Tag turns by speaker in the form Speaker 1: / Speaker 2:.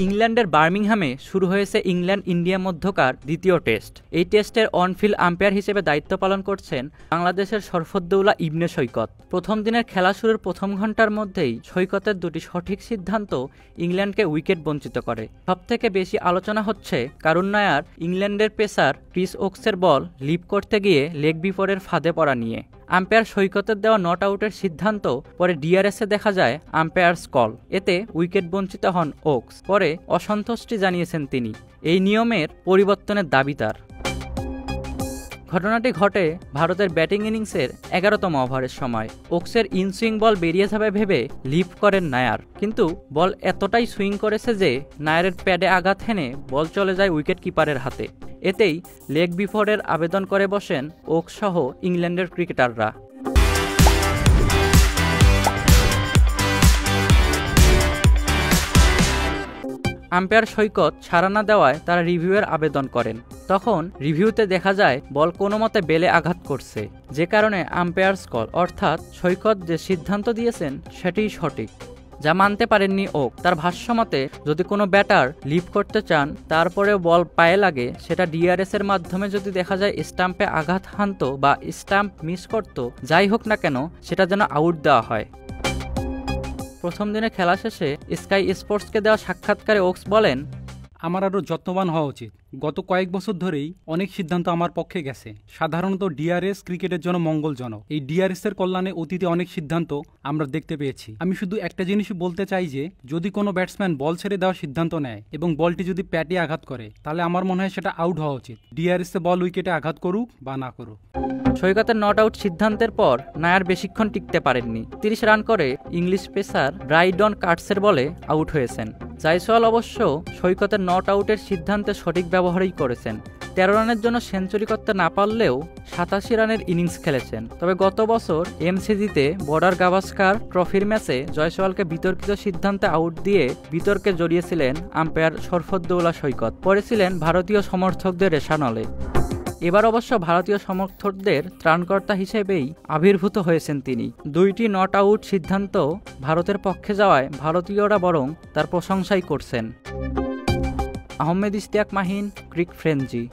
Speaker 1: ইংল্যান্ডের বার্মিংহামে শুরু হয়েছে ইংল্যান্ড ইন্ডিয়া মধ্যকার দ্বিতীয় টেস্ট। এই টেস্টের অনফিল্ড আম্পায়ার হিসেবে দায়িত্ব পালন করছেন বাংলাদেশের শরফুদ্দৌলা ইবনে সৈকত। প্রথম দিনের খেলা শুরুর প্রথম ঘণ্টার মধ্যেই সৈকতের দুটি সঠিক সিদ্ধান্ত ইংল্যান্ডকে উইকেট বঞ্চিত করে। সবথেকে বেশি আলোচনা হচ্ছে কারুন নায়ার ইংল্যান্ডের পেসার ক্রিস ওকসের বল লিপ করতে গিয়ে লেগ বিফোরের ফাঁদে পড়া নিয়ে। আম্পায়ার সৈকতের দেওয়া নট আউটের সিদ্ধান্ত পরে ডিআরএসে দেখা যায় আম্পায়ার্স কল, এতে উইকেট বঞ্চিত হন ওকস। পরে অসন্তুষ্টি জানিয়েছেন তিনি। এই নিয়মের পরিবর্তনের দাবি তার। ঘটনাটি ঘটে ভারতের ব্যাটিং ইনিংসের 11তম ওভারের সময়। ওকসের ইনসুইং বল বেরিয়ে যাবে ভেবে লিপ করেন নায়ার, কিন্তু বল এতটাই সুইং করেছে যে নায়ারের প্যাডে আঘাত হেনে বল চলে যায় উইকেট কিপারের হাতে। এতেই লেগ বিফোরের আবেদন করে বসেন ওকস সহ ইংল্যান্ডের ক্রিকেটাররা। আম্পায়ার সৈকত সাড়া না দেওয়ায় তারা রিভিউয়ের আবেদন করেন। তখন রিভিউতে দেখা যায় বল কোনো মতে বেলে আঘাত করছে, যে কারণে আম্পায়ার্স কল, অর্থাৎ সৈকত যে সিদ্ধান্ত দিয়েছেন সেটিই সঠিক, যা মানতে পারেননি ওক। তার ভাষ্যমতে যদি কোনো ব্যাটার লিপ করতে চান তারপরেও বল পায়ে লাগে, সেটা ডিআরএস এর মাধ্যমে যদি দেখা যায় স্টাম্পে আঘাত হানত বা স্টাম্প মিস করত, যাই হোক না কেন সেটা যেন আউট দেওয়া হয়। প্রথম দিনে খেলা শেষে স্কাই স্পোর্টসকে দেওয়া সাক্ষাৎকারে ওকস বলেন,
Speaker 2: আমার আরও যত্নবান হওয়া উচিত। গত কয়েক বছর ধরেই অনেক সিদ্ধান্ত আমার পক্ষে গেছে। সাধারণত ডিআরএস ক্রিকেটের জন্য মঙ্গলজনক। এই ডিআরএস এর কল্যাণে অতীতে অনেক সিদ্ধান্ত আমরা দেখতে পেয়েছি। আমি শুধু একটা জিনিসই বলতে চাই যে যদি কোনো ব্যাটসম্যান বল ছেড়ে দেওয়ার সিদ্ধান্ত নেয় এবং বলটি যদি প্যাটে আঘাত করে, তাহলে আমার মনে হয় সেটা আউট হওয়া উচিত, ডিআরএস এ বল উইকেটে আঘাত করুক বা না করুক।
Speaker 1: সৈকতের নট আউট সিদ্ধান্তের পর নায়ার বেশিক্ষণ টিকতে পারেননি। 30 রান করে ইংলিশ পেসার ব্রাইডন কাটসের বলে আউট হয়েছেন। জায়সওয়াল অবশ্য সৈকতের নট আউটের সিদ্ধান্তে সঠিক ব্যবহারই করেছেন। 13 রানের জন্য সেঞ্চুরি করতে না পারলেও 87 রানের ইনিংস খেলেছেন। তবে গত বছর এমসিজিতে বর্ডার গাভাস্কার ট্রফির ম্যাচে জয়সওয়ালকে বিতর্কিত সিদ্ধান্তে আউট দিয়ে বিতর্কে জড়িয়েছিলেন আম্পায়ার শরফুদ্দৌলা সৈকত। পরে ছিলেন ভারতীয় সমর্থকদের রেশানলে। এবার অবশ্য ভারতীয় সমর্থকদের ত্রাণকর্তা হিসেবেই আবির্ভূত হয়েছেন তিনি। 2টি নট আউট সিদ্ধান্ত ভারতের পক্ষে যাওয়ায় ভারতীয়রা বরং তার প্রশংসাই করছেন। আহমেদ ইশতিয়াক মাহিন, ক্রিক ফ্রেঞ্চি।